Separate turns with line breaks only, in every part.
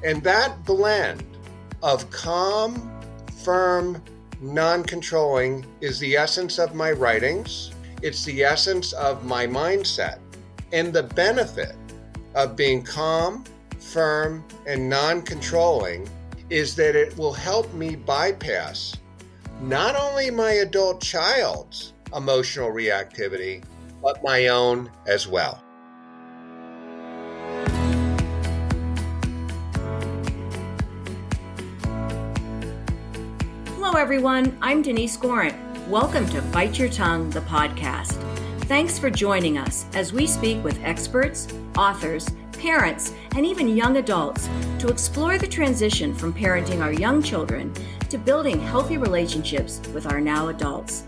And that blend of calm, firm, non-controlling is the essence of my writings. It's the essence of my mindset. And the benefit of being calm, firm, and non-controlling is that it will help me bypass not only my adult child's emotional reactivity, but my own as well.
Hello, everyone. I'm Connie Gorant. Welcome to Bite Your Tongue, the podcast. Thanks for joining us as we speak with experts, authors, parents, and even young adults to explore the transition from parenting our young children to building healthy relationships with our now adults.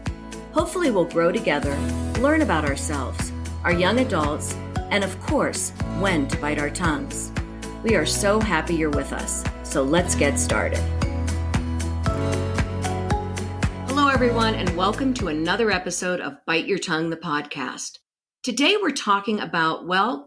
Hopefully, we'll grow together, learn about ourselves, our young adults, and of course, when to bite our tongues. We are so happy you're with us, so let's get started. Hello, everyone, and welcome to another episode of Bite Your Tongue, the podcast. Today, we're talking about,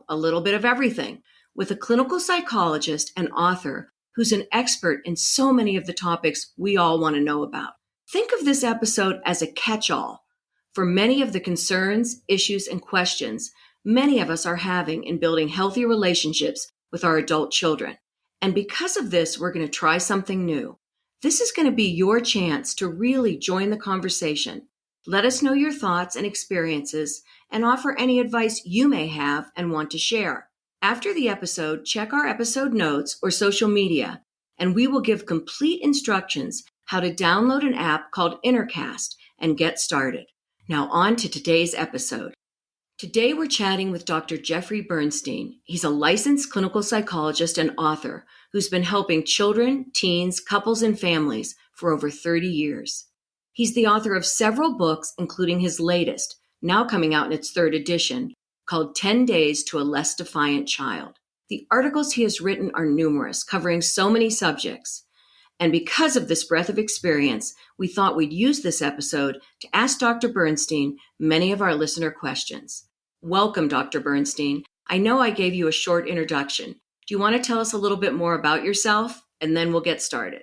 a little bit of everything with a clinical psychologist and author who's an expert in so many of the topics we all want to know about. Think of this episode as a catch-all for many of the concerns, issues, and questions many of us are having in building healthy relationships with our adult children. And because of this, we're going to try something new. This is going to be your chance to really join the conversation. Let us know your thoughts and experiences and offer any advice you may have and want to share. After the episode, check our episode notes or social media, and we will give complete instructions how to download an app called Intercast and get started. Now on to today's episode. Today we're chatting with Dr. Jeffrey Bernstein. He's a licensed clinical psychologist and author who's been helping children, teens, couples, and families for over 30 years. He's the author of several books, including his latest, now coming out in its third edition, called 10 Days to a Less Defiant Child. The articles he has written are numerous, covering so many subjects. And because of this breadth of experience, we thought we'd use this episode to ask Dr. Bernstein many of our listener questions. Welcome, Dr. Bernstein. I know I gave you a short introduction. Do you want to tell us a little bit more about yourself? And then we'll get started.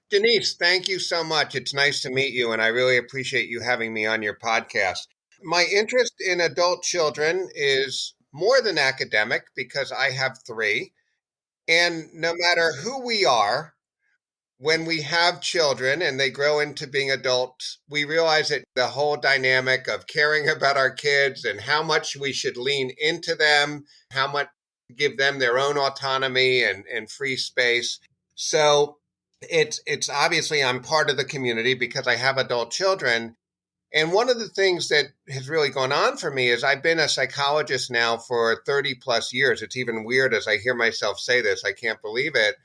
Denise, thank you so much. It's nice to meet you, and I really appreciate you having me on your podcast. My interest in adult children is more than academic because I have three. And no matter who we are, when we have children and they grow into being adults, we realize that the whole dynamic of caring about our kids and how much we should lean into them, how much give them their own autonomy and free space. So it's obviously I'm part of the community because I have adult children. And one of the things that has really gone on for me is I've been a psychologist now for 30 plus years. It's even weird as I hear myself say this. I can't believe it.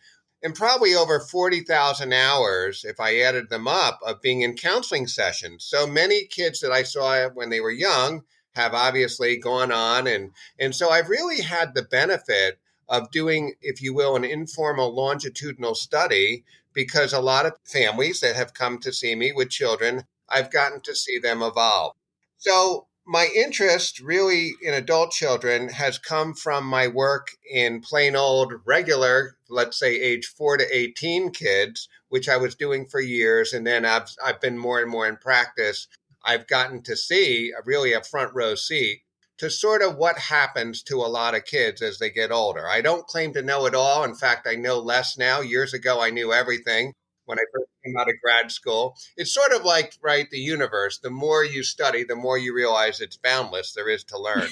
And probably over 40,000 hours, if I added them up, of being in counseling sessions. So many kids that I saw when they were young have obviously gone on. And so I've really had the benefit of doing, if you will, an informal longitudinal study, because a lot of families that have come to see me with children, I've gotten to see them evolve. So my interest really in adult children has come from my work in plain old regular, let's say age 4 to 18 kids, which I was doing for years. And then I've been more and more in practice. I've gotten to see really a front row seat to sort of what happens to a lot of kids as they get older. I don't claim to know it all. In fact, I know less now. Years ago, I knew everything. When I first came out of grad school, it's sort of like, right, the universe. The more you study, the more you realize it's boundless. There is to learn.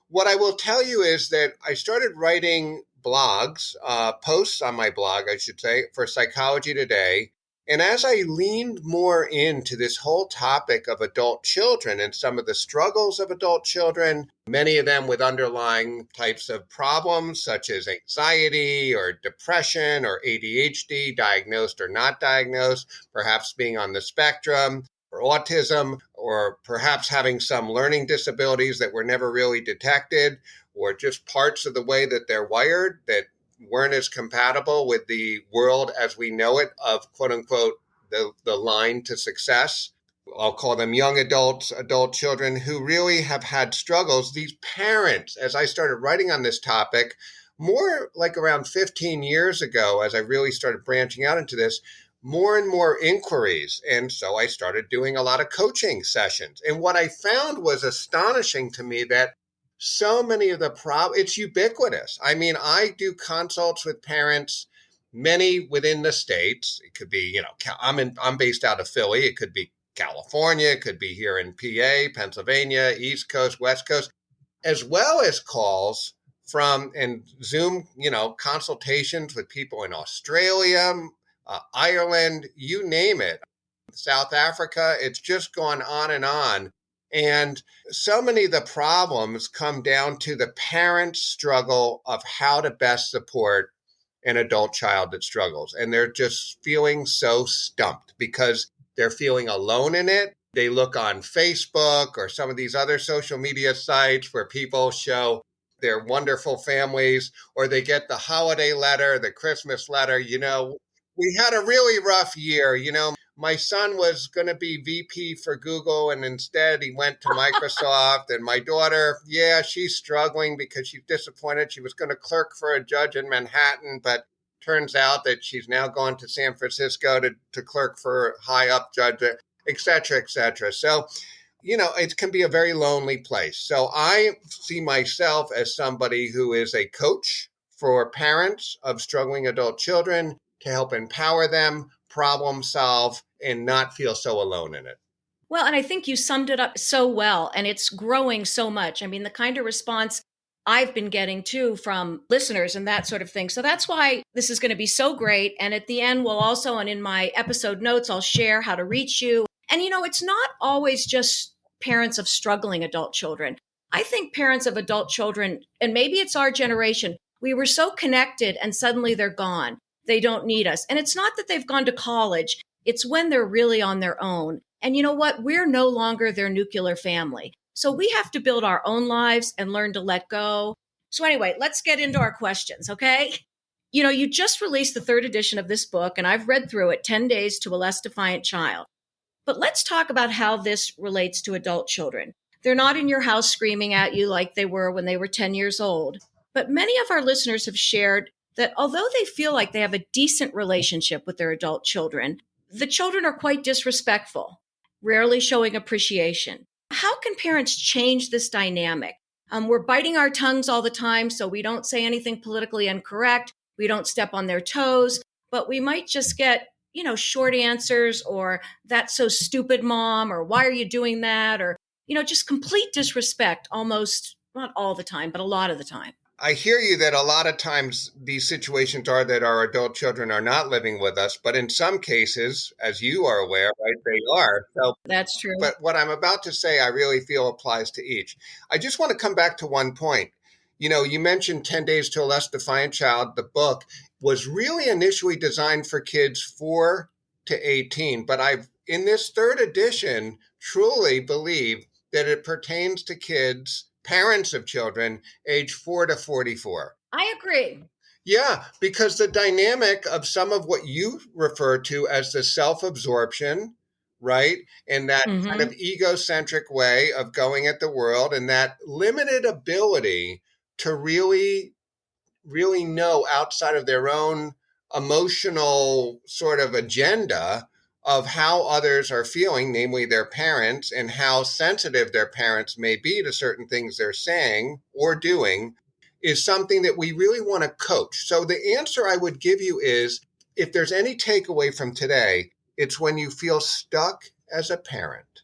What I will tell you is that I started writing blogs, posts on my blog, I should say, for Psychology Today. And as I leaned more into this whole topic of adult children and some of the struggles of adult children, many of them with underlying types of problems such as anxiety or depression or ADHD, diagnosed or not diagnosed, perhaps being on the spectrum or autism, or perhaps having some learning disabilities that were never really detected, or just parts of the way that they're wired that weren't as compatible with the world as we know it of, quote unquote, the line to success. I'll call them young adults, adult children who really have had struggles. These parents, as I started writing on this topic, more like around 15 years ago, as I really started branching out into this, more and more inquiries. And so I started doing a lot of coaching sessions. And what I found was astonishing to me that so many of the it's ubiquitous. I mean, I do consults with parents, many within the states. It could be, I'm based out of Philly. It could be California. It could be here in PA, Pennsylvania, East Coast, West Coast, as well as calls from and Zoom, consultations with people in Australia, Ireland, you name it, South Africa. It's just gone on and on. And so many of the problems come down to the parents' struggle of how to best support an adult child that struggles. And they're just feeling so stumped because they're feeling alone in it. They look on Facebook or some of these other social media sites where people show their wonderful families, or they get the holiday letter, the Christmas letter. We had a really rough year. My son was going to be VP for Google, and instead he went to Microsoft. And my daughter, she's struggling because she's disappointed. She was going to clerk for a judge in Manhattan, but turns out that she's now gone to San Francisco to clerk for a high up judge, et cetera, et cetera. So, it can be a very lonely place. So I see myself as somebody who is a coach for parents of struggling adult children to help empower them, problem solve, and not feel so alone in it.
Well, and I think you summed it up so well, and it's growing so much. I mean, the kind of response I've been getting too from listeners and that sort of thing. So that's why this is going to be so great. And at the end, we'll also, and in my episode notes, I'll share how to reach you. And, it's not always just parents of struggling adult children. I think parents of adult children, and maybe it's our generation, we were so connected and suddenly they're gone. They don't need us. And it's not that they've gone to college. It's when they're really on their own. And you know what? We're no longer their nuclear family. So we have to build our own lives and learn to let go. So anyway, let's get into our questions, okay? You just released the third edition of this book, and I've read through it, 10 Days to a Less Defiant Child. But let's talk about how this relates to adult children. They're not in your house screaming at you like they were when they were 10 years old. But many of our listeners have shared that although they feel like they have a decent relationship with their adult children, the children are quite disrespectful, rarely showing appreciation. How can parents change this dynamic? We're biting our tongues all the time, so we don't say anything politically incorrect. We don't step on their toes, but we might just get, short answers, or "that's so stupid, mom," or "why are you doing that?" Or, just complete disrespect almost, not all the time, but a lot of the time.
I hear you that a lot of times these situations are that our adult children are not living with us, but in some cases, as you are aware, right, they are. So
that's true.
But what I'm about to say, I really feel applies to each. I just want to come back to one point. You mentioned 10 Days to a Less Defiant Child. The book was really initially designed for kids 4 to 18, but I've, in this third edition, truly believe that it pertains to kids, parents of children, age 4 to 44.
I agree.
Yeah, because the dynamic of some of what you refer to as the self-absorption, right? And that kind of egocentric way of going at the world, and that limited ability to really know outside of their own emotional sort of agenda of how others are feeling, namely their parents, and how sensitive their parents may be to certain things they're saying or doing, is something that we really want to coach. So the answer I would give you is, if there's any takeaway from today, it's when you feel stuck as a parent,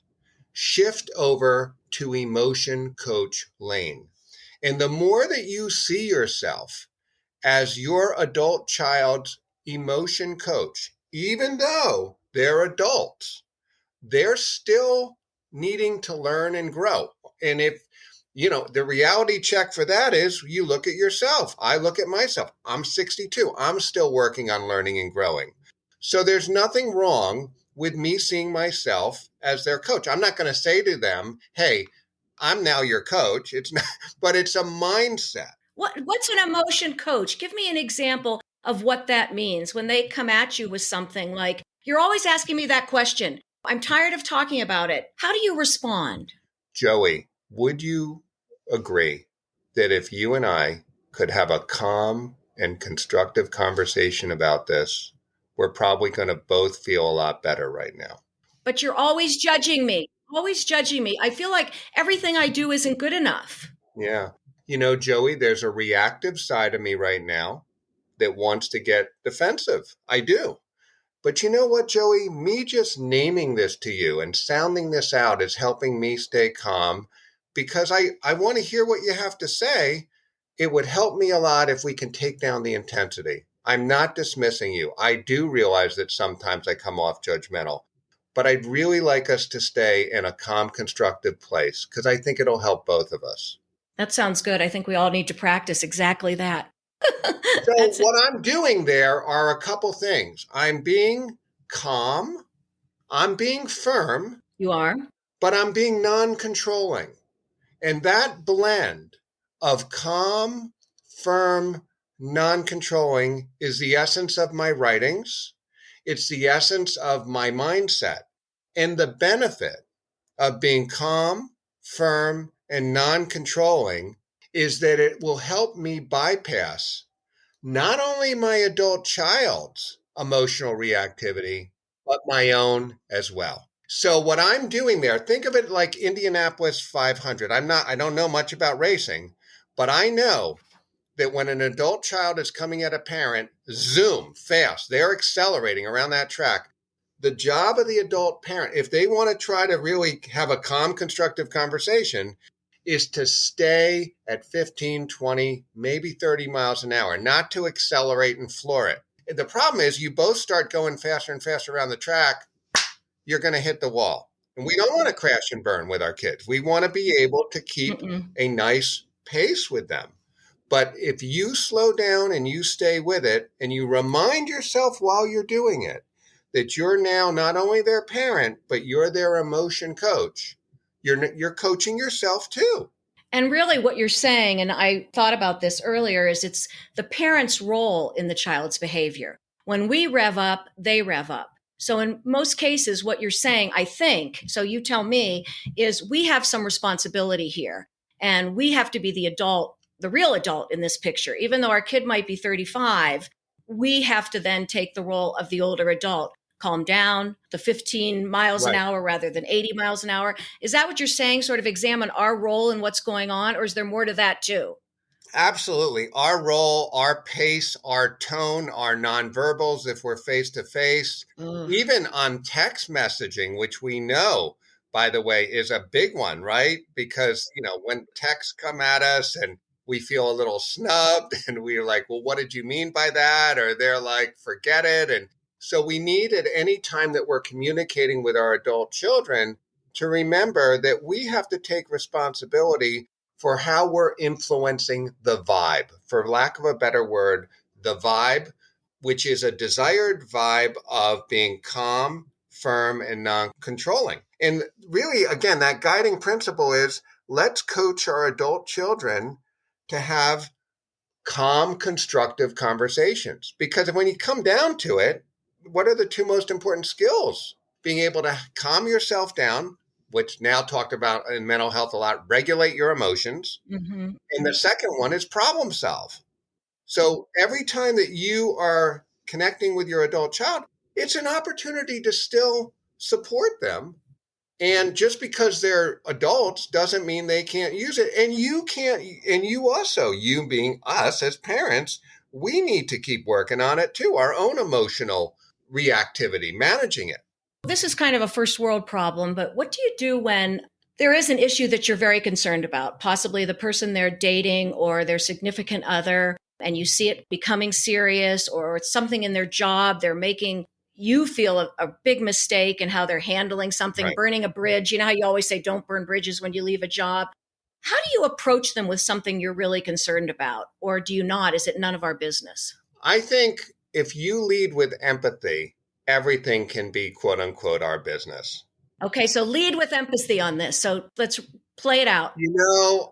shift over to emotion coach lane. And the more that you see yourself as your adult child's emotion coach, even though they're adults, they're still needing to learn and grow. And if, the reality check for that is you look at yourself. I look at myself. I'm 62. I'm still working on learning and growing. So there's nothing wrong with me seeing myself as their coach. I'm not going to say to them, "Hey, I'm now your coach." It's not, but it's a mindset.
What's an emotion coach? Give me an example of what that means when they come at you with something like, "You're always asking me that question. I'm tired of talking about it." How do you respond?
Joey, would you agree that if you and I could have a calm and constructive conversation about this, we're probably going to both feel a lot better right now.
But you're always judging me, always judging me. I feel like everything I do isn't good enough.
Yeah. Joey, there's a reactive side of me right now that wants to get defensive. I do. But you know what, Joey? Me just naming this to you and sounding this out is helping me stay calm because I want to hear what you have to say. It would help me a lot if we can take down the intensity. I'm not dismissing you. I do realize that sometimes I come off judgmental, but I'd really like us to stay in a calm, constructive place because I think it'll help both of us.
That sounds good. I think we all need to practice exactly that.
So what I'm doing there are a couple things. I'm being calm, I'm being firm,
You are?
but I'm being non-controlling. And that blend of calm, firm, non-controlling is the essence of my writings. It's the essence of my mindset. And the benefit of being calm, firm, and non-controlling is that it will help me bypass not only my adult child's emotional reactivity, but my own as well. So what I'm doing there, think of it like Indianapolis 500. I don't know much about racing, but I know that when an adult child is coming at a parent, zoom, fast, they're accelerating around that track. The job of the adult parent, if they want to try to really have a calm, constructive conversation, is to stay at 15, 20, maybe 30 miles an hour, not to accelerate and floor it. The problem is you both start going faster and faster around the track, you're going to hit the wall. And we don't want to crash and burn with our kids. We want to be able to keep a nice pace with them. But if you slow down and you stay with it and you remind yourself while you're doing it that you're now not only their parent, but you're their emotion coach, you're coaching yourself too.
And really what you're saying, and I thought about this earlier, is it's the parent's role in the child's behavior. When we rev up, they rev up. So in most cases, what you're saying, I think, so you tell me, is we have some responsibility here. And we have to be the adult, the real adult in this picture. Even though our kid might be 35, we have to then take the role of the older adult. Calm down, the 15 miles an hour rather than 80 miles an hour. Is that what you're saying? Sort of examine our role in what's going on? Or is there more to that too?
Absolutely. Our role, our pace, our tone, our nonverbals, if we're face to face, even on text messaging, which we know, by the way, is a big one, right? Because, when texts come at us and we feel a little snubbed and we're like, well, what did you mean by that? Or they're like, forget it. And so we need at any time that we're communicating with our adult children to remember that we have to take responsibility for how we're influencing the vibe. For lack of a better word, the vibe, which is a desired vibe of being calm, firm, and non-controlling. And really, again, that guiding principle is let's coach our adult children to have calm, constructive conversations. Because when you come down to it, what are the two most important skills? Being able to calm yourself down, which now talked about in mental health a lot, regulate your emotions. Mm-hmm. And the second one is problem solve. So every time that you are connecting with your adult child, it's an opportunity to still support them. And just because they're adults doesn't mean they can't use it. And you can't, and you also, you being us as parents, we need to keep working on it too, our own emotional reactivity, managing it.
This is kind of a first world problem, but what do you do when there is an issue that you're very concerned about, possibly the person they're dating or their significant other, and you see it becoming serious, or it's something in their job, they're making you feel a big mistake in how they're handling something, right. Burning a bridge. You know how you always say, don't burn bridges when you leave a job. How do you approach them with something you're really concerned about? Or do you not? Is it none of our business?
I think if you lead with empathy, everything can be, quote unquote, our business.
Okay, so lead with empathy on this. So let's play it out.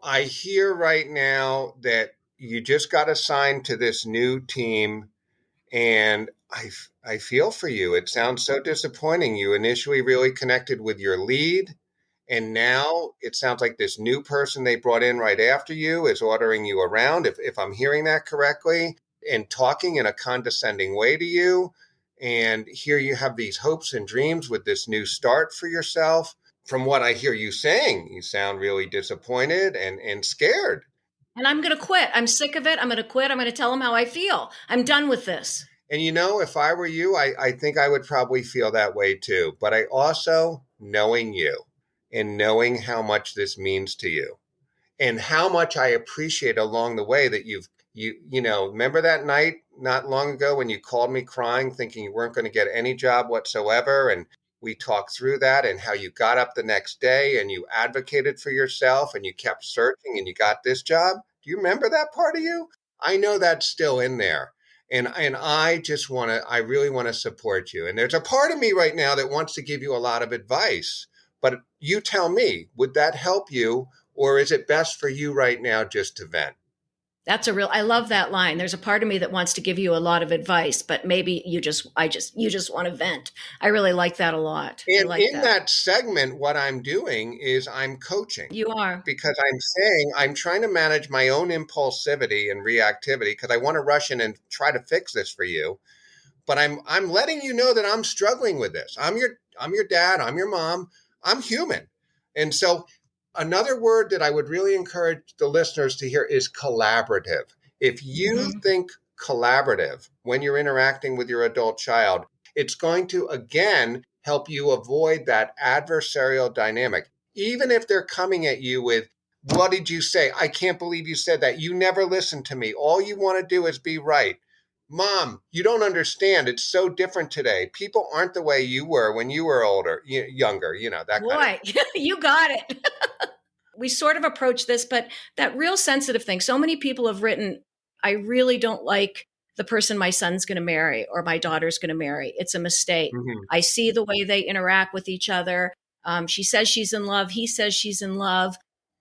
I hear right now that you just got assigned to this new team, and I feel for you. It sounds so disappointing. You initially really connected with your lead, And now it sounds like this new person they brought in right after you is ordering you around, if I'm hearing that correctly, and talking in a condescending way to you. And here you have these hopes and dreams with this new start for yourself. From what I hear you saying, you sound really disappointed and scared.
And I'm going to quit. I'm sick of it. I'm going to quit. I'm going to tell them how I feel. I'm done with this.
And if I were you, I think I would probably feel that way too. But I also, knowing you and knowing how much this means to you and how much I appreciate along the way that remember that night not long ago when you called me crying, thinking you weren't going to get any job whatsoever. And we talked through that and how you got up the next day and you advocated for yourself and you kept searching and you got this job. Do you remember that part of you? I know that's still in there. And I really want to support you. And there's a part of me right now that wants to give you a lot of advice, but you tell me, would that help you? Or is it best for you right now just to vent?
I love that line. There's a part of me that wants to give you a lot of advice, but maybe you just want to vent. I really like that a lot.
And
I like
that segment, what I'm doing is I'm coaching.
You are.
Because I'm saying I'm trying to manage my own impulsivity and reactivity because I want to rush in and try to fix this for you. But I'm letting you know that I'm struggling with this. I'm your dad, I'm your mom, I'm human. And so another word that I would really encourage the listeners to hear is collaborative. If you think collaborative when you're interacting with your adult child, it's going to, again, help you avoid that adversarial dynamic. Even if they're coming at you with, what did you say? I can't believe you said that. You never listened to me. All you want to do is be right. Mom, you don't understand. It's so different today. People aren't the way you were when you were younger, that
Boy,
kind of.
you got it. We sort of approach this, but that real sensitive thing. So many people have written, I really don't like the person my son's going to marry or my daughter's going to marry. It's a mistake. I see the way they interact with each other. She says she's in love. He says she's in love.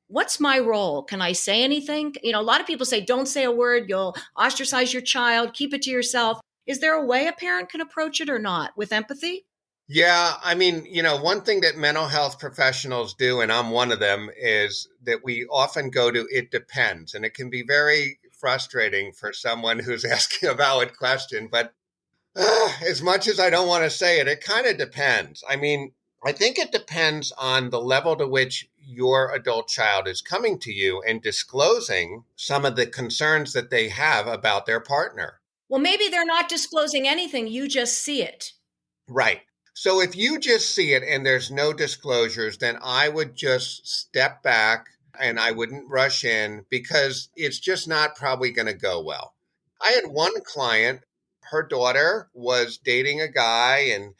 What's my role? Can I say anything? A lot of people say, don't say a word. You'll ostracize your child. Keep it to yourself. Is there a way a parent can approach it or not with empathy?
Yeah. I mean, one thing that mental health professionals do, and I'm one of them, is that we often go to it depends. And it can be very frustrating for someone who's asking a valid question. But as much as I don't want to say it, it kind of depends. I mean, I think it depends on the level to which your adult child is coming to you and disclosing some of the concerns that they have about their partner.
Well, maybe they're not disclosing anything. You just see it.
Right. So if you just see it and there's no disclosures, then I would just step back and I wouldn't rush in because it's just not probably going to go well. I had one client, her daughter was dating a guy and,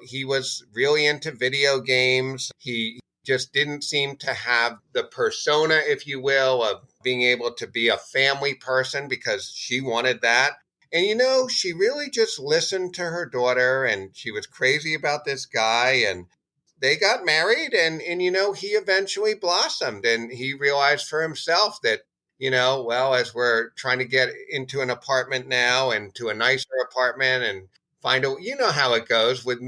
he was really into video games. He just didn't seem to have the persona, if you will, of being able to be a family person because she wanted that. And, she really just listened to her daughter and she was crazy about this guy and they got married and he eventually blossomed and he realized for himself that, as we're trying to get into an apartment now and to a nicer apartment and how it goes with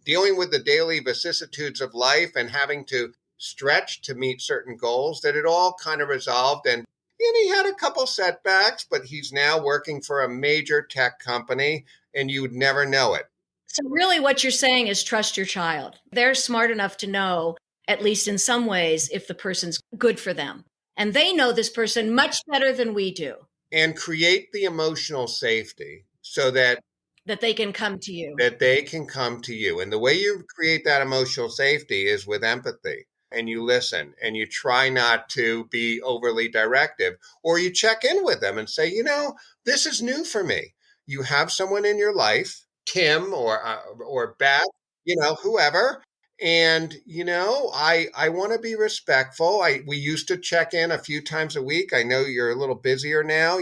dealing with the daily vicissitudes of life and having to stretch to meet certain goals, that it all kind of resolved. And he had a couple setbacks, but he's now working for a major tech company and you would never know it.
So really what you're saying is trust your child. They're smart enough to know, at least in some ways, if the person's good for them. And they know this person much better than we do.
And create the emotional safety so that
they can come to you.
That they can come to you. And the way you create that emotional safety is with empathy. And you listen and you try not to be overly directive, or you check in with them and say, this is new for me. You have someone in your life, Tim or Beth, whoever. And, I want to be respectful. We used to check in a few times a week. I know you're a little busier now.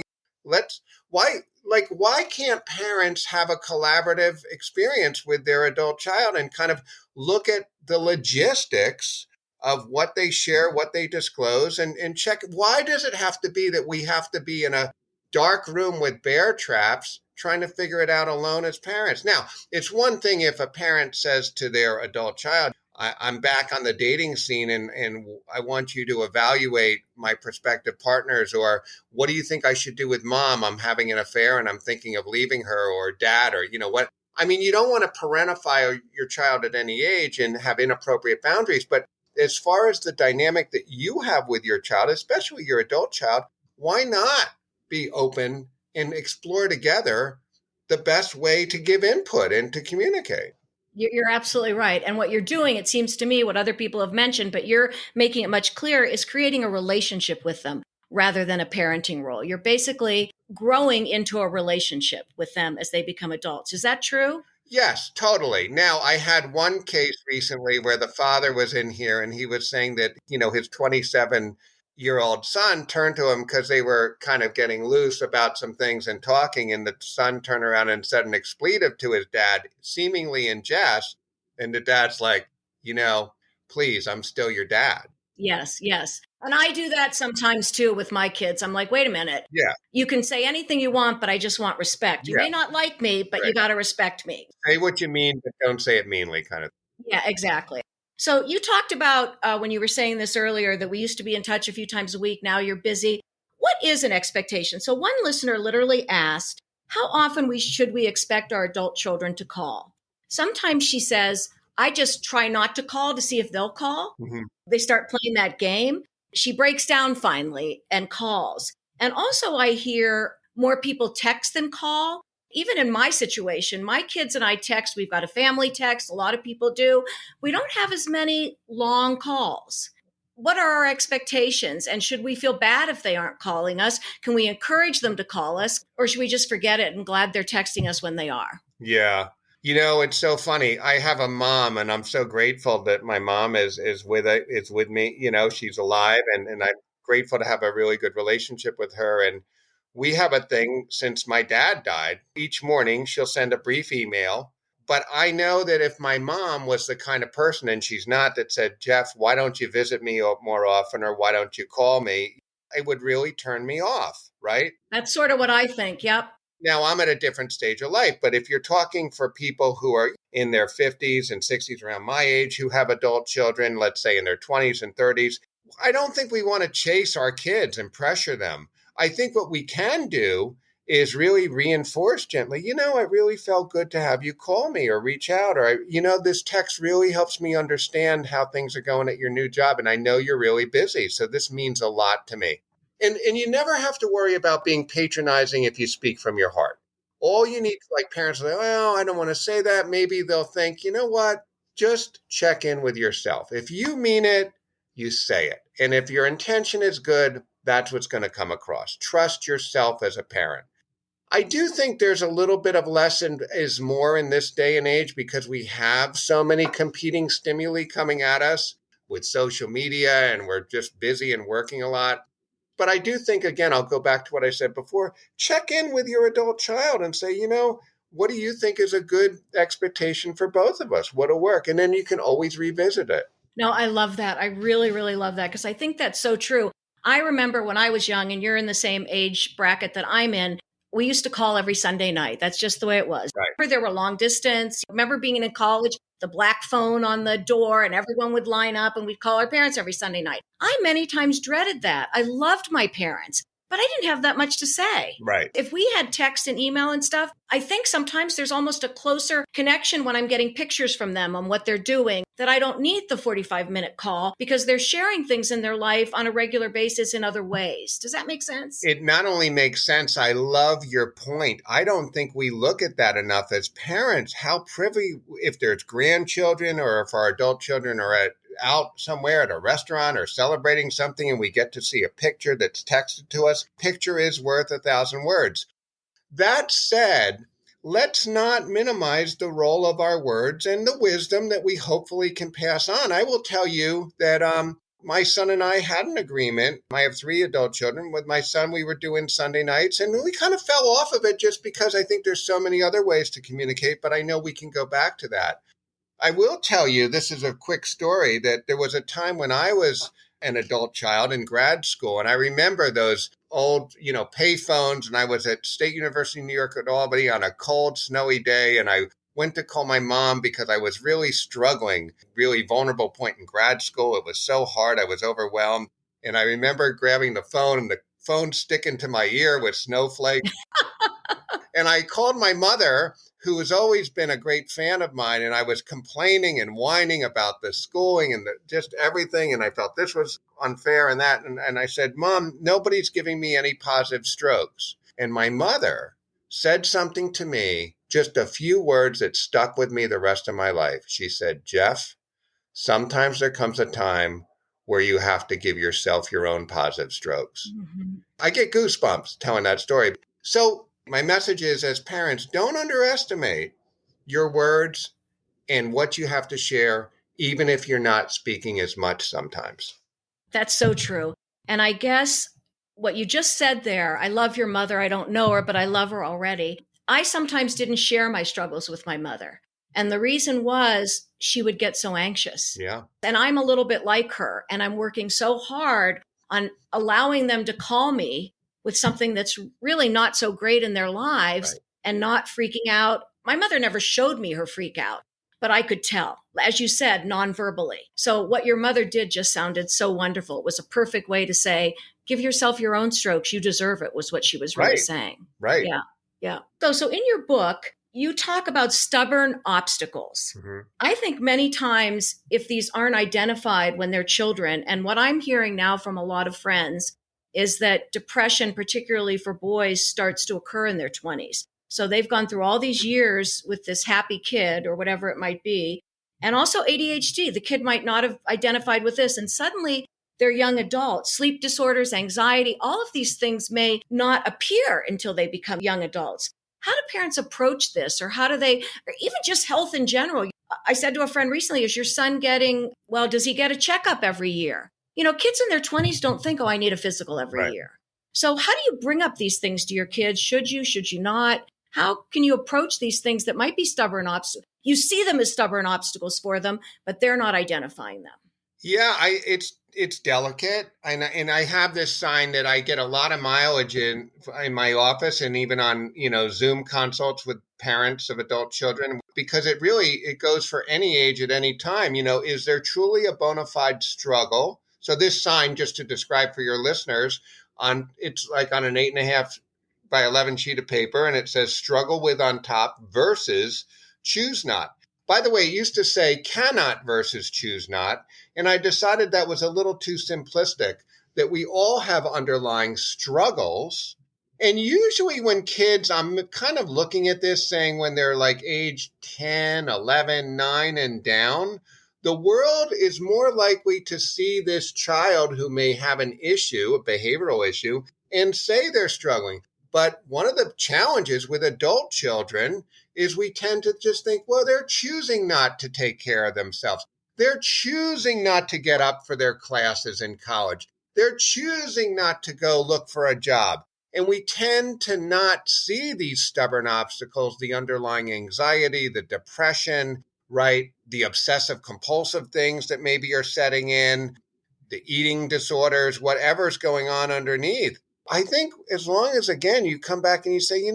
Why can't parents have a collaborative experience with their adult child and kind of look at the logistics of what they share, what they disclose, and check? Why does it have to be that we have to be in a dark room with bear traps trying to figure it out alone as parents? Now, it's one thing if a parent says to their adult child, I'm back on the dating scene and I want you to evaluate my prospective partners, or what do you think I should do with mom? I'm having an affair and I'm thinking of leaving her, or dad, or what. I mean, you don't want to parentify your child at any age and have inappropriate boundaries, but as far as the dynamic that you have with your child, especially your adult child, why not be open and explore together the best way to give input and to communicate?
You're absolutely right. And what you're doing, it seems to me, what other people have mentioned, but you're making it much clearer, is creating a relationship with them rather than a parenting role. You're basically growing into a relationship with them as they become adults. Is that true?
Yes, totally. Now, I had one case recently where the father was in here and he was saying that, his 27-year-old son turned to him because they were kind of getting loose about some things and talking. And the son turned around and said an expletive to his dad, seemingly in jest. And the dad's like, please, I'm still your dad.
Yes, yes. And I do that sometimes too with my kids. I'm like, wait a minute.
Yeah.
You can say anything you want, but I just want respect. You may not like me, but you got to respect me.
Say what you mean, but don't say it meanly, kind of.
Yeah, exactly. So you talked about when you were saying this earlier that we used to be in touch a few times a week. Now you're busy. What is an expectation? So one listener literally asked, how often should we expect our adult children to call? Sometimes she says, I just try not to call to see if they'll call.
Mm-hmm.
They start playing that game. She breaks down finally and calls. And also I hear more people text than call. Even in my situation, my kids and I text. We've got a family text. A lot of people do. We don't have as many long calls. What are our expectations? And should we feel bad if they aren't calling us? Can we encourage them to call us? Or should we just forget it and glad they're texting us when they are?
Yeah. It's so funny. I have a mom and I'm so grateful that my mom is with me. She's alive and I'm grateful to have a really good relationship with her. And we have a thing since my dad died. Each morning she'll send a brief email. But I know that if my mom was the kind of person, and she's not, that said, Jeff, why don't you visit me more often, or why don't you call me? It would really turn me off, right?
That's sort of what I think. Yep.
Now, I'm at a different stage of life, but if you're talking for people who are in their 50s and 60s, around my age, who have adult children, let's say in their 20s and 30s, I don't think we want to chase our kids and pressure them. I think what we can do is really reinforce gently, I really felt good to have you call me or reach out, or, this text really helps me understand how things are going at your new job. And I know you're really busy, so this means a lot to me. And you never have to worry about being patronizing if you speak from your heart. All you need, like parents are like, well, I don't want to say that. Maybe they'll think, you know what? Just check in with yourself. If you mean it, you say it. And if your intention is good, that's what's going to come across. Trust yourself as a parent. I do think there's a little bit of less is more in this day and age because we have so many competing stimuli coming at us with social media and we're just busy and working a lot. But I do think, again, I'll go back to what I said before, check in with your adult child and say, what do you think is a good expectation for both of us? What'll work? And then you can always revisit it.
No, I love that. I really, really love that because I think that's so true. I remember when I was young, and you're in the same age bracket that I'm in, we used to call every Sunday night. That's just the way it was.
Right.
Remember, there were long distance. Remember being in college, the black phone on the door, and everyone would line up and we'd call our parents every Sunday night. I many times dreaded that. I loved my parents, but I didn't have that much to say.
Right.
If we had text and email and stuff, I think sometimes there's almost a closer connection when I'm getting pictures from them on what they're doing, that I don't need the 45-minute call because they're sharing things in their life on a regular basis in other ways. Does that make sense?
It not only makes sense, I love your point. I don't think we look at that enough as parents, how privy, if there's grandchildren or if our adult children are out somewhere at a restaurant or celebrating something and we get to see a picture that's texted to us, picture is worth 1,000 words. That said, let's not minimize the role of our words and the wisdom that we hopefully can pass on. I will tell you that my son and I had an agreement. I have 3 adult children. With my son, we were doing Sunday nights, and we kind of fell off of it just because I think there's so many other ways to communicate, but I know we can go back to that. I will tell you, this is a quick story, that there was a time when I was an adult child in grad school, and I remember those old, pay phones, and I was at State University of New York at Albany on a cold, snowy day, and I went to call my mom because I was really struggling, really vulnerable point in grad school. It was so hard. I was overwhelmed. And I remember grabbing the phone and the phone sticking to my ear with snowflakes. And I called my mother, who has always been a great fan of mine. And I was complaining and whining about the schooling and just everything. And I felt this was unfair and that. And I said, Mom, nobody's giving me any positive strokes. And my mother said something to me, just a few words that stuck with me the rest of my life. She said, Jeff, sometimes there comes a time where you have to give yourself your own positive strokes. Mm-hmm. I get goosebumps telling that story. So my message is, as parents, don't underestimate your words and what you have to share, even if you're not speaking as much sometimes.
That's so true. And I guess what you just said there, I love your mother. I don't know her, but I love her already. I sometimes didn't share my struggles with my mother. And the reason was she would get so anxious.
Yeah.
And I'm a little bit like her. And I'm working so hard on allowing them to call me with something that's really not so great in their lives, right, and not freaking out. My mother never showed me her freak out, but I could tell, as you said, non-verbally. So what your mother did just sounded so wonderful. It was a perfect way to say, give yourself your own strokes. You deserve it, was what she was really saying.
Right.
Yeah. Yeah. So in your book, you talk about stubborn obstacles. Mm-hmm. I think many times if these aren't identified when they're children, and what I'm hearing now from a lot of friends is that depression, particularly for boys, starts to occur in their 20s. So they've gone through all these years with this happy kid or whatever it might be. And also ADHD, the kid might not have identified with this. And suddenly they're young adults, sleep disorders, anxiety, all of these things may not appear until they become young adults. How do parents approach this? Or how do they, or even just health in general? I said to a friend recently, is your son does he get a checkup every year? You know, kids in their 20s don't think, I need a physical every year. So how do you bring up these things to your kids? Should you not? How can you approach these things that might be stubborn obstacles? You see them as stubborn obstacles for them, but they're not identifying them.
Yeah, it's delicate. And I have this sign that I get a lot of mileage in my office and even on, Zoom consults with parents of adult children, because it goes for any age at any time. Is there truly a bona fide struggle? So this sign, just to describe for your listeners, it's like on an 8.5 by 11 sheet of paper, and it says struggle with on top versus choose not. By the way, it used to say cannot versus choose not. And I decided that was a little too simplistic, that we all have underlying struggles. And usually when kids, I'm kind of looking at this saying when they're like age 10, 11, 9 and down, the world is more likely to see this child who may have an issue, a behavioral issue, and say they're struggling. But one of the challenges with adult children is we tend to just think, well, they're choosing not to take care of themselves. They're choosing not to get up for their classes in college. They're choosing not to go look for a job. And we tend to not see these stubborn obstacles, the underlying anxiety, the depression, right? The obsessive compulsive things that maybe are setting in, the eating disorders, whatever's going on underneath. I think as long as, again, you come back and you say,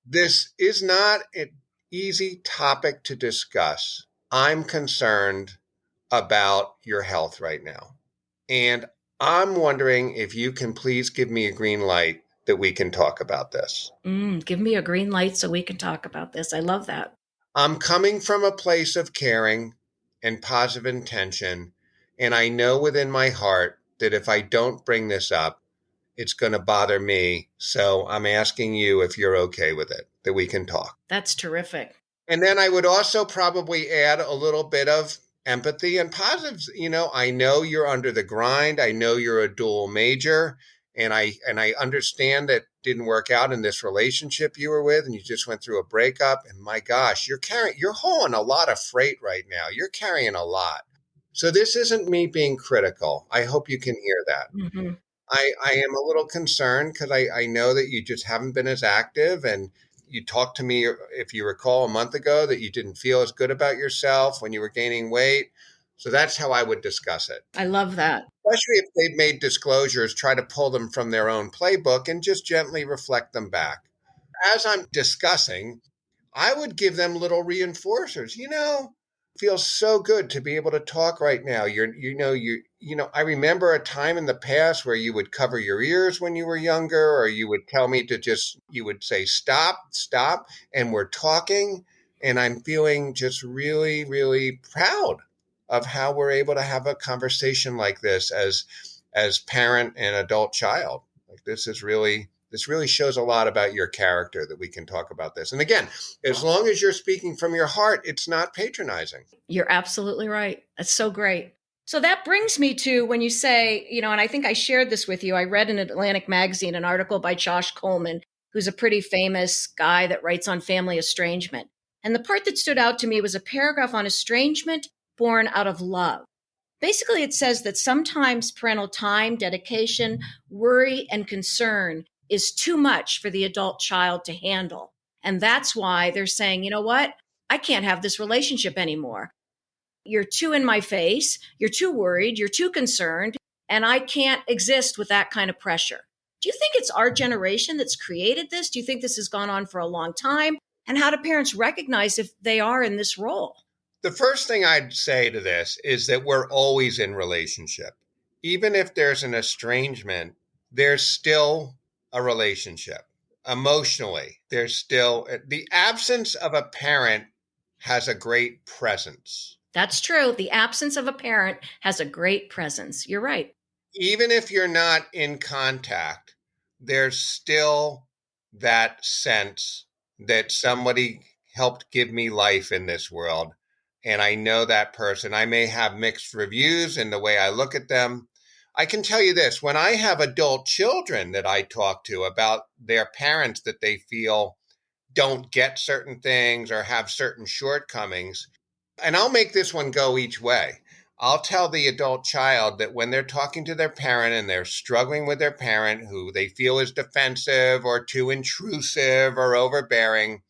this is not an easy topic to discuss. I'm concerned about your health right now. And I'm wondering if you can please give me a green light that we can talk about this.
Give me a green light so we can talk about this. I love that.
I'm coming from a place of caring and positive intention. And I know within my heart that if I don't bring this up, it's going to bother me. So I'm asking you if you're okay with it, that we can talk.
That's terrific.
And then I would also probably add a little bit of empathy and positives. I know you're under the grind. I know you're a dual major. And I understand that didn't work out in this relationship you were with, and you just went through a breakup. And my gosh, you're hauling a lot of freight right now. You're carrying a lot. So this isn't me being critical. I hope you can hear that. Mm-hmm. I am a little concerned because I know that you just haven't been as active, and you talked to me, if you recall, a month ago that you didn't feel as good about yourself when you were gaining weight. So that's how I would discuss it.
I love that.
Especially if they've made disclosures, try to pull them from their own playbook and just gently reflect them back. As I'm discussing, I would give them little reinforcers. Feels so good to be able to talk right now. I remember a time in the past where you would cover your ears when you were younger, or you would tell me you would say, stop, stop, and we're talking. And I'm feeling just really, really proud of how we're able to have a conversation like this as parent and adult child. Like this really shows a lot about your character that we can talk about this. And again, as long as you're speaking from your heart, it's not patronizing.
You're absolutely right. That's so great. So that brings me to when you say, and I think I shared this with you. I read in Atlantic Magazine an article by Josh Coleman, who's a pretty famous guy that writes on family estrangement. And the part that stood out to me was a paragraph on estrangement born out of love. Basically, it says that sometimes parental time, dedication, worry, and concern is too much for the adult child to handle. And that's why they're saying, you know what? I can't have this relationship anymore. You're too in my face. You're too worried. You're too concerned. And I can't exist with that kind of pressure. Do you think it's our generation that's created this? Do you think this has gone on for a long time? And how do parents recognize if they are in this role?
The first thing I'd say to this is that we're always in relationship. Even if there's an estrangement, there's still a relationship. Emotionally, there's still the absence of a parent has a great presence.
That's true. The absence of a parent has a great presence. You're right.
Even if you're not in contact, there's still that sense that somebody helped give me life in this world. And I know that person. I may have mixed reviews in the way I look at them. I can tell you this, when I have adult children that I talk to about their parents that they feel don't get certain things or have certain shortcomings, and I'll make this one go each way. I'll tell the adult child that when they're talking to their parent and they're struggling with their parent who they feel is defensive or too intrusive or overbearing,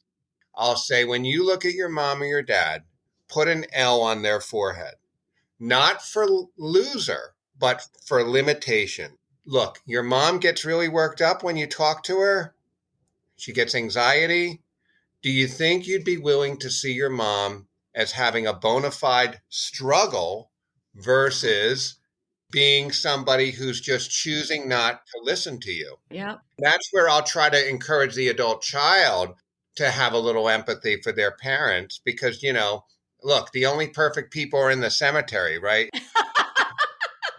I'll say, when you look at your mom or your dad, put an L on their forehead. Not for loser, but for limitation. Look, your mom gets really worked up when you talk to her. She gets anxiety. Do you think you'd be willing to see your mom as having a bona fide struggle versus being somebody who's just choosing not to listen to you?
Yeah.
That's where I'll try to encourage the adult child to have a little empathy for their parents because, look, the only perfect people are in the cemetery, right?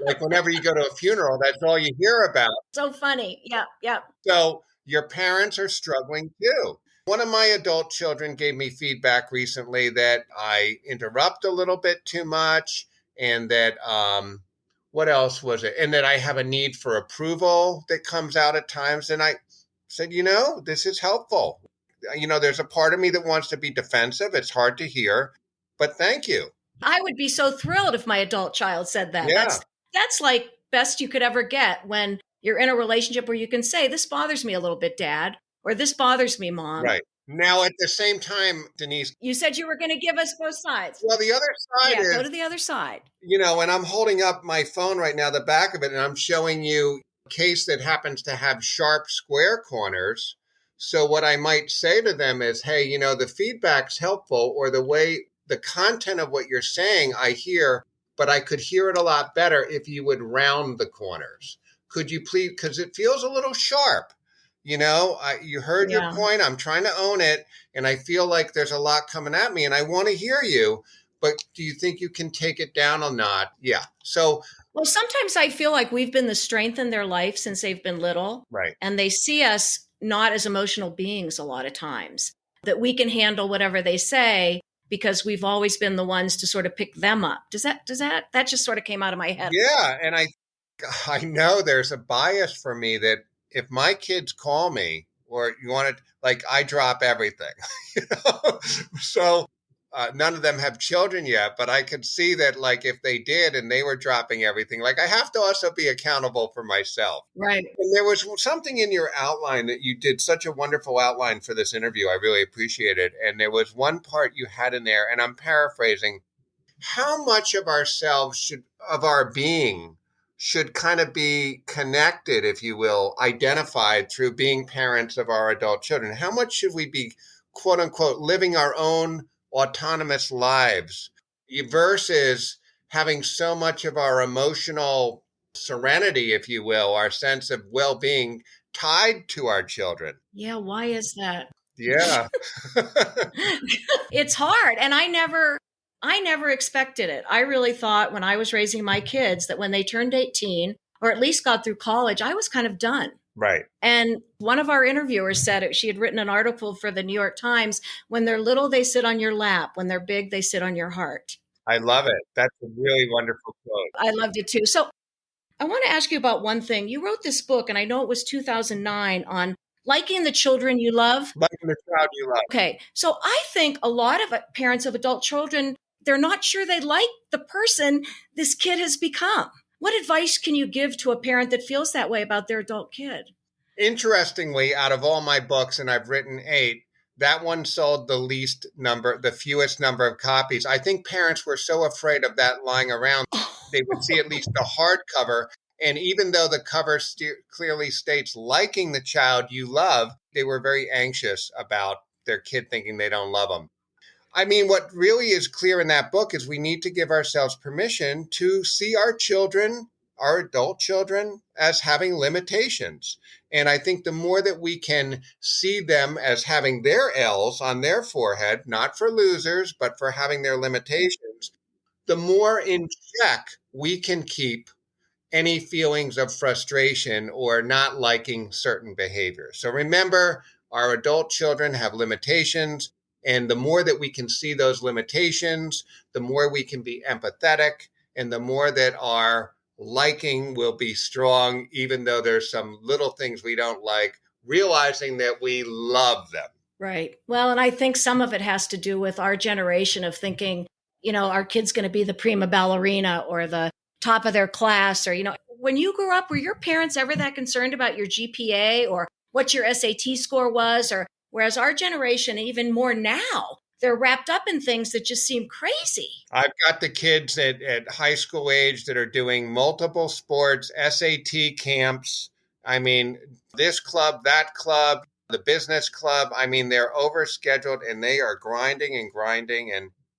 Like whenever you go to a funeral, that's all you hear about.
So funny. Yeah. Yeah.
So your parents are struggling too. One of my adult children gave me feedback recently that I interrupt a little bit too much and that, what else was it? And that I have a need for approval that comes out at times. And I said, this is helpful. There's a part of me that wants to be defensive. It's hard to hear, but thank you.
I would be so thrilled if my adult child said that.
Yeah.
That's like best you could ever get when you're in a relationship where you can say, this bothers me a little bit, Dad, or this bothers me, Mom.
Right. Now, at the same time, Denise,
you said you were going to give us both sides.
Well, the other side is,
go to the other side.
And I'm holding up my phone right now, the back of it, and I'm showing you a case that happens to have sharp square corners. So what I might say to them is, hey, the feedback's helpful, or the content of what you're saying, I hear, but I could hear it a lot better if you would round the corners. Could you please, because it feels a little sharp. You heard your point. I'm trying to own it. And I feel like there's a lot coming at me and I want to hear you. But do you think you can take it down or not? Yeah. So.
Well, sometimes I feel like we've been the strength in their life since they've been little.
Right.
And they see us not as emotional beings a lot of times, that we can handle whatever they say because we've always been the ones to sort of pick them up. That just sort of came out of my head.
Yeah. And I know there's a bias for me that if my kids call me or you want to, like, I drop everything, So none of them have children yet, but I could see that, like, if they did and they were dropping everything, like, I have to also be accountable for myself.
Right.
And there was something in your outline that you did such a wonderful outline for this interview. I really appreciate it. And there was one part you had in there, and I'm paraphrasing, how much of ourselves of our being should kind of be connected, if you will, identified through being parents of our adult children. How much should we be quote unquote, living our own autonomous lives versus having so much of our emotional serenity, if you will, our sense of well being tied to our children.
Yeah, why is that?
Yeah.
It's hard. And I never expected it. I really thought when I was raising my kids that when they turned 18 or at least got through college, I was kind of done.
Right.
And one of our interviewers said she had written an article for the New York Times. When they're little, they sit on your lap. When they're big, they sit on your heart.
I love it. That's a really wonderful quote.
I loved it too. So I want to ask you about one thing. You wrote this book, and I know it was 2009, on liking the children you love.
Liking the child you love.
Okay. So I think a lot of parents of adult children, they're not sure they like the person this kid has become. What advice can you give to a parent that feels that way about their adult kid?
Interestingly, out of all my books, and I've written 8, that one sold the fewest number of copies. I think parents were so afraid of that lying around, they would see at least the hardcover. And even though the cover clearly states liking the child you love, they were very anxious about their kid thinking they don't love them. I mean, what really is clear in that book is we need to give ourselves permission to see our children, our adult children, as having limitations. And I think the more that we can see them as having their L's on their forehead, not for losers, but for having their limitations, the more in check we can keep any feelings of frustration or not liking certain behaviors. So remember, our adult children have limitations. And the more that we can see those limitations, the more we can be empathetic, and the more that our liking will be strong, even though there's some little things we don't like, realizing that we love them.
Right. Well, and I think some of it has to do with our generation of thinking, our kid's going to be the prima ballerina or the top of their class. Or, when you grew up, were your parents ever that concerned about your GPA or what your SAT score was? Or whereas our generation, even more now, they're wrapped up in things that just seem crazy.
I've got the kids at high school age that are doing multiple sports, SAT camps. I mean, this club, that club, the business club. I mean, they're overscheduled and they are grinding and grinding.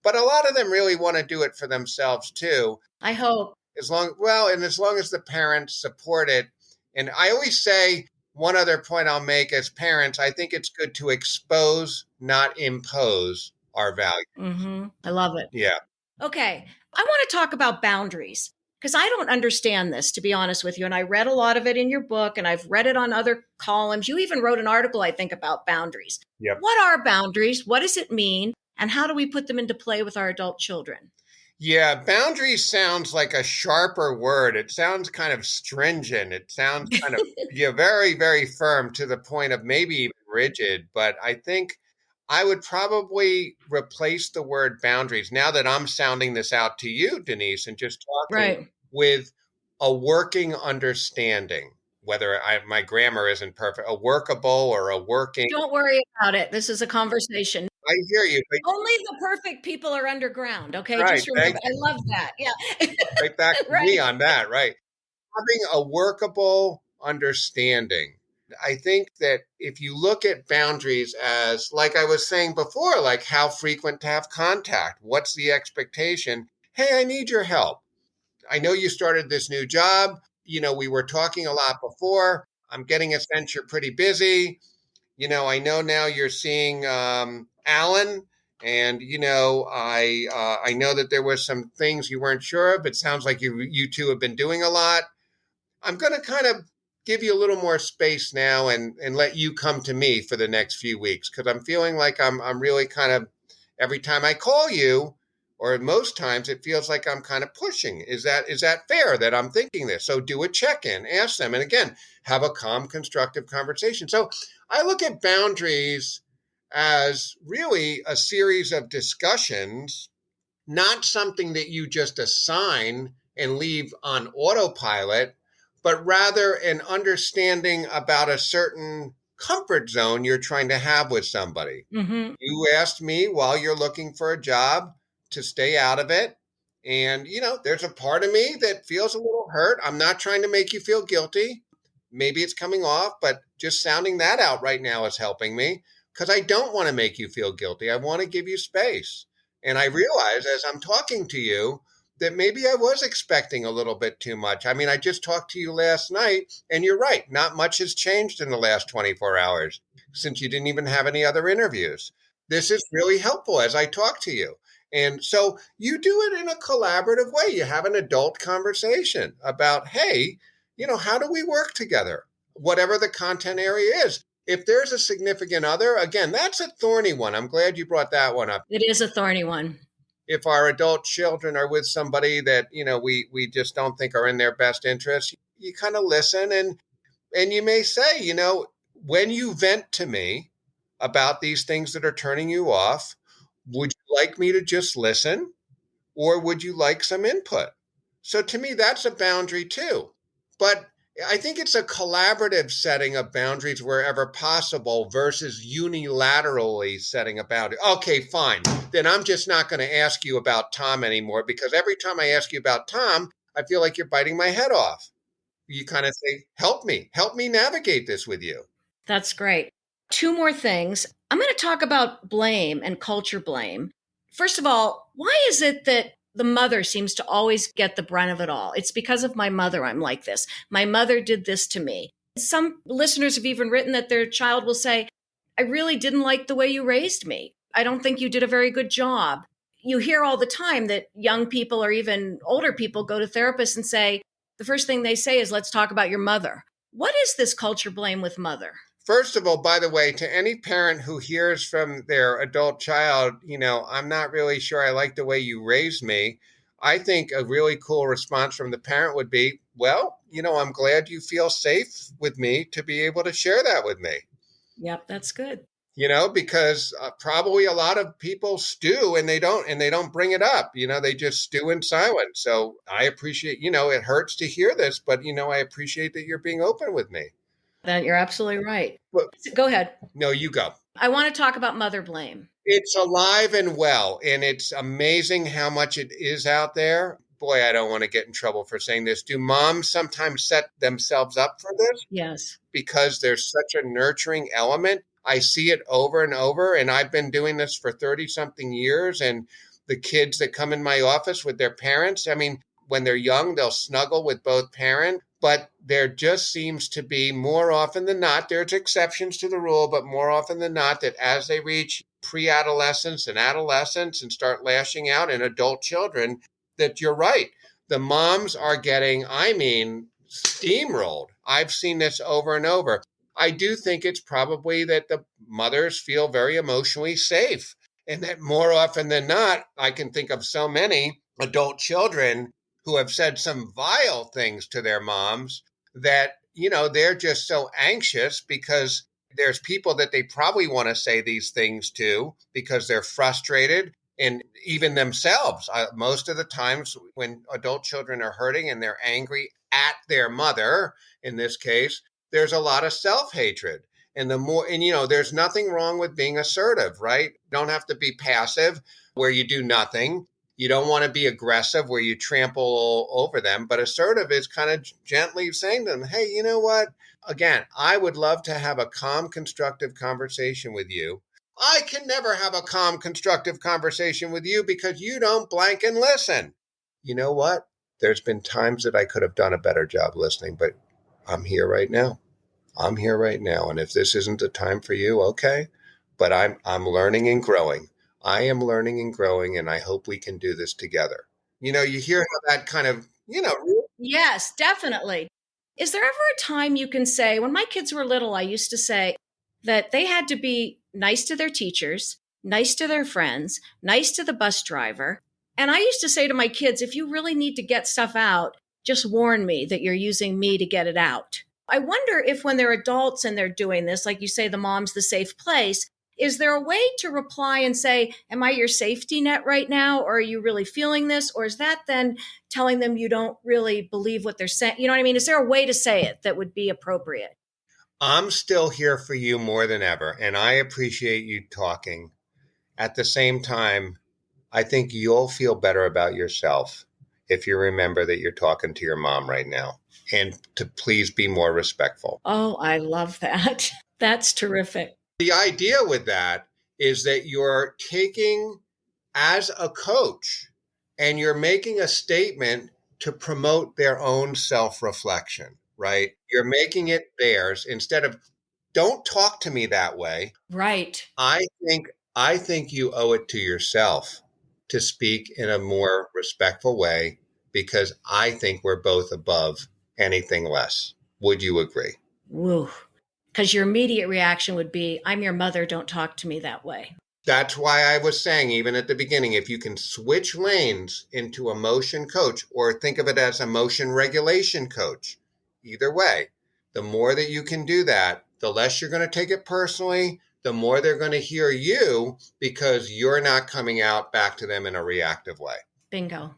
But a lot of them really want to do it for themselves too.
I hope.
As long as the parents support it. And I always say, one other point I'll make as parents, I think it's good to expose, not impose our values.
Mm-hmm. I love it.
Yeah.
Okay. I want to talk about boundaries because I don't understand this, to be honest with you. And I read a lot of it in your book and I've read it on other columns. You even wrote an article, I think, about boundaries.
Yep.
What are boundaries? What does it mean? And how do we put them into play with our adult children?
Yeah, boundaries sounds like a sharper word. It sounds kind of stringent. It sounds kind of very, very firm to the point of maybe even rigid. But I think I would probably replace the word boundaries, now that I'm sounding this out to you, Denise, and just talking with a working understanding. Whether my grammar isn't perfect, a workable or a working.
Don't worry about it. This is a conversation.
I hear you. But
only the perfect people are underground. Okay.
Right,
just remember, I love that. Yeah.
Right back to me on that. Right. Having a workable understanding. I think that if you look at boundaries as, like I was saying before, like how frequent to have contact, what's the expectation? Hey, I need your help. I know you started this new job. We were talking a lot before. I'm getting a sense you're pretty busy. I know now you're seeing Alan, and I know that there was some things you weren't sure of. It sounds like you two have been doing a lot. I'm going to kind of give you a little more space now and let you come to me for the next few weeks, because I'm feeling like I'm really kind of, every time I call you, or most times it feels like I'm kind of pushing. Is that fair that I'm thinking this? So do a check-in, ask them, and again, have a calm, constructive conversation. So I look at boundaries as really a series of discussions, not something that you just assign and leave on autopilot, but rather an understanding about a certain comfort zone you're trying to have with somebody.
Mm-hmm.
You asked me while you're looking for a job to stay out of it. And, there's a part of me that feels a little hurt. I'm not trying to make you feel guilty. Maybe it's coming off, but just sounding that out right now is helping me. because I don't want to make you feel guilty. I want to give you space. And I realize as I'm talking to you that maybe I was expecting a little bit too much. I mean, I just talked to you last night, and you're right. Not much has changed in the last 24 hours since you didn't even have any other interviews. This is really helpful as I talk to you. And so you do it in a collaborative way. You have an adult conversation about, hey, how do we work together? Whatever the content area is. If there's a significant other, again, that's a thorny one. I'm glad you brought that one up.
It is a thorny one.
If our adult children are with somebody that, we just don't think are in their best interest, you kind of listen and you may say, when you vent to me about these things that are turning you off, would you like me to just listen or would you like some input? So to me, that's a boundary too. But I think it's a collaborative setting of boundaries wherever possible versus unilaterally setting a boundary. Okay, fine. Then I'm just not going to ask you about Tom anymore because every time I ask you about Tom, I feel like you're biting my head off. You kind of say, help me navigate this with you.
That's great. Two more things. I'm going to talk about blame and culture blame. First of all, why is it that the mother seems to always get the brunt of it all? It's because of my mother I'm like this. My mother did this to me. Some listeners have even written that their child will say, I really didn't like the way you raised me. I don't think you did a very good job. You hear all the time that young people or even older people go to therapists and say, the first thing they say is, let's talk about your mother. What is this culture blame with mother?
First of all, by the way, to any parent who hears from their adult child, I'm not really sure I like the way you raised me. I think a really cool response from the parent would be, well, I'm glad you feel safe with me to be able to share that with me.
Yep, that's good.
Because probably a lot of people stew and they don't bring it up. They just stew in silence. So I appreciate, it hurts to hear this, but, I appreciate that you're being open with me.
Then you're absolutely right.
Well,
go ahead.
No, you go.
I want to talk about mother blame.
It's alive and well, and it's amazing how much it is out there. Boy, I don't want to get in trouble for saying this. Do moms sometimes set themselves up for this?
Yes.
Because there's such a nurturing element. I see it over and over, and I've been doing this for 30-something years, and the kids that come in my office with their parents, I mean, when they're young, they'll snuggle with both parents. But there just seems to be more often than not, there's exceptions to the rule, but more often than not that as they reach pre-adolescence and adolescence and start lashing out in adult children, that you're right. The moms are getting, steamrolled. I've seen this over and over. I do think it's probably that the mothers feel very emotionally safe. And that more often than not, I can think of so many adult children who have said some vile things to their moms that, they're just so anxious because there's people that they probably want to say these things to because they're frustrated. And even themselves, most of the times when adult children are hurting and they're angry at their mother, in this case, there's a lot of self-hatred. And there's nothing wrong with being assertive, right? You don't have to be passive where you do nothing. You don't want to be aggressive where you trample over them, but assertive is kind of gently saying to them, hey, you know what? Again, I would love to have a calm, constructive conversation with you. I can never have a calm, constructive conversation with you because you don't blank and listen. You know what? There's been times that I could have done a better job listening, but I'm here right now. And if this isn't the time for you, okay. But I'm learning and growing. I am learning and growing, and I hope we can do this together. You hear how that kind of,
Yes, definitely. Is there ever a time you can say, when my kids were little, I used to say that they had to be nice to their teachers, nice to their friends, nice to the bus driver. And I used to say to my kids, if you really need to get stuff out, just warn me that you're using me to get it out. I wonder if when they're adults and they're doing this, like you say, the mom's the safe place, is there a way to reply and say, am I your safety net right now? Or are you really feeling this? Or is that then telling them you don't really believe what they're saying? You know what I mean? Is there a way to say it that would be appropriate?
I'm still here for you more than ever, and I appreciate you talking. At the same time, I think you'll feel better about yourself if you remember that you're talking to your mom right now, and to please be more respectful.
Oh, I love that. That's terrific.
The idea with that is that you're taking as a coach and you're making a statement to promote their own self-reflection, right? You're making it theirs instead of don't talk to me that way.
Right.
I think you owe it to yourself to speak in a more respectful way because I think we're both above anything less. Would you agree?
Woo. Because your immediate reaction would be, I'm your mother, don't talk to me that way.
That's why I was saying, even at the beginning, if you can switch lanes into a motion coach or think of it as a motion regulation coach, either way, the more that you can do that, the less you're going to take it personally, the more they're going to hear you because you're not coming out back to them in a reactive way.
Bingo.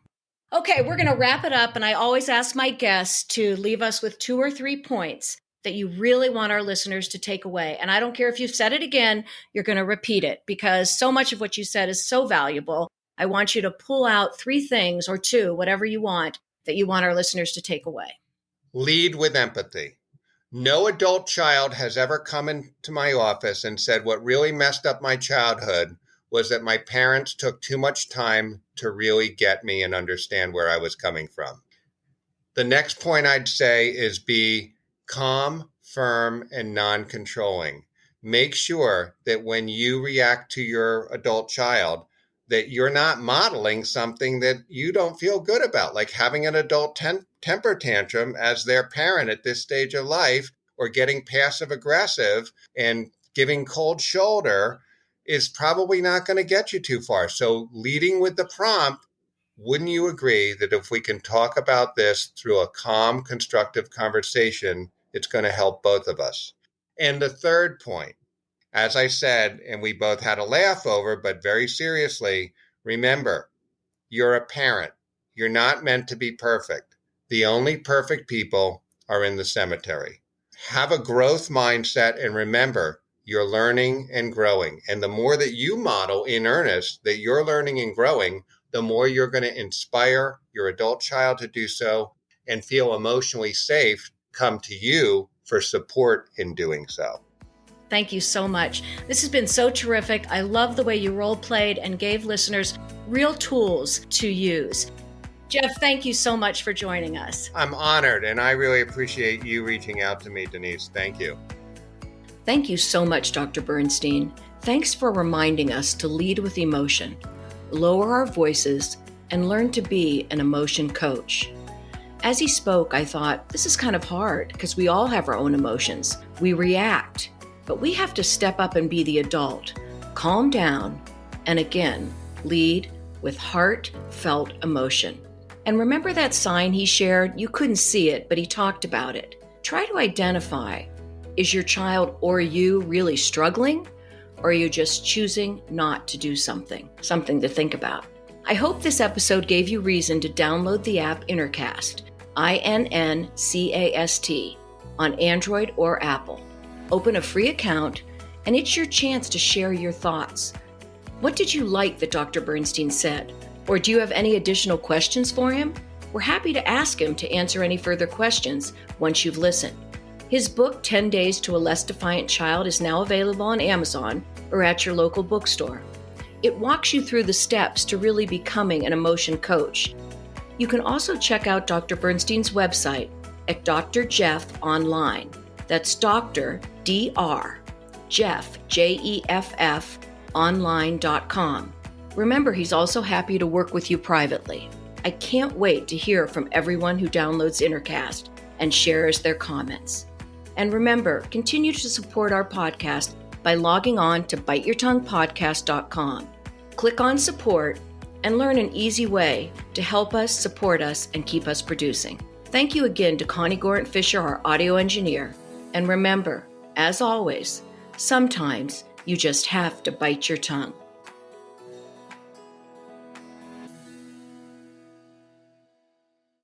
Okay, we're going to wrap it up. And I always ask my guests to leave us with 2 or 3 points that you really want our listeners to take away. And I don't care if you've said it again, you're going to repeat it because so much of what you said is so valuable. I want you to pull out 3 things or 2, whatever you want, that you want our listeners to take away.
Lead with empathy. No adult child has ever come into my office and said what really messed up my childhood was that my parents took too much time to really get me and understand where I was coming from. The next point I'd say is be calm, firm, and non-controlling. Make sure that when you react to your adult child, that you're not modeling something that you don't feel good about, like having an adult temper tantrum as their parent at this stage of life, or getting passive aggressive and giving cold shoulder is probably not going to get you too far. So leading with the prompt, wouldn't you agree that if we can talk about this through a calm, constructive conversation, it's going to help both of us? And the third point, as I said, and we both had a laugh over, but very seriously, remember, you're a parent. You're not meant to be perfect. The only perfect people are in the cemetery. Have a growth mindset and remember, you're learning and growing. And the more that you model in earnest that you're learning and growing, the more you're going to inspire your adult child to do so and feel emotionally safe, come to you for support in doing so.
Thank you so much. This has been so terrific. I love the way you role played and gave listeners real tools to use. Jeff, thank you so much for joining us.
I'm honored, and I really appreciate you reaching out to me, Denise. Thank you.
Thank you so much, Dr. Bernstein. Thanks for reminding us to lead with emotion, lower our voices, and learn to be an emotion coach. As he spoke, I thought, this is kind of hard because we all have our own emotions. We react, but we have to step up and be the adult, calm down, and again, lead with heartfelt emotion. And remember that sign he shared? You couldn't see it, but he talked about it. Try to identify, is your child or you really struggling? Or are you just choosing not to do something? Something to think about. I hope this episode gave you reason to download the app Innercast, INNCAST, on Android or Apple. Open a free account, and it's your chance to share your thoughts. What did you like that Dr. Bernstein said? Or do you have any additional questions for him? We're happy to ask him to answer any further questions once you've listened. His book, 10 Days to a Less Defiant Child, is now available on Amazon or at your local bookstore. It walks you through the steps to really becoming an emotion coach. You can also check out Dr. Bernstein's website at Dr. Jeff Online. That's Dr. Dr. Jeff, Jeff, online.com. Remember, he's also happy to work with you privately. I can't wait to hear from everyone who downloads Innercast and shares their comments. And remember, continue to support our podcast by logging on to biteyourtonguepodcast.com. Click on support and learn an easy way to help us, support us, and keep us producing. Thank you again to Connie Gorant Fisher, our audio engineer. And remember, as always, sometimes you just have to bite your tongue.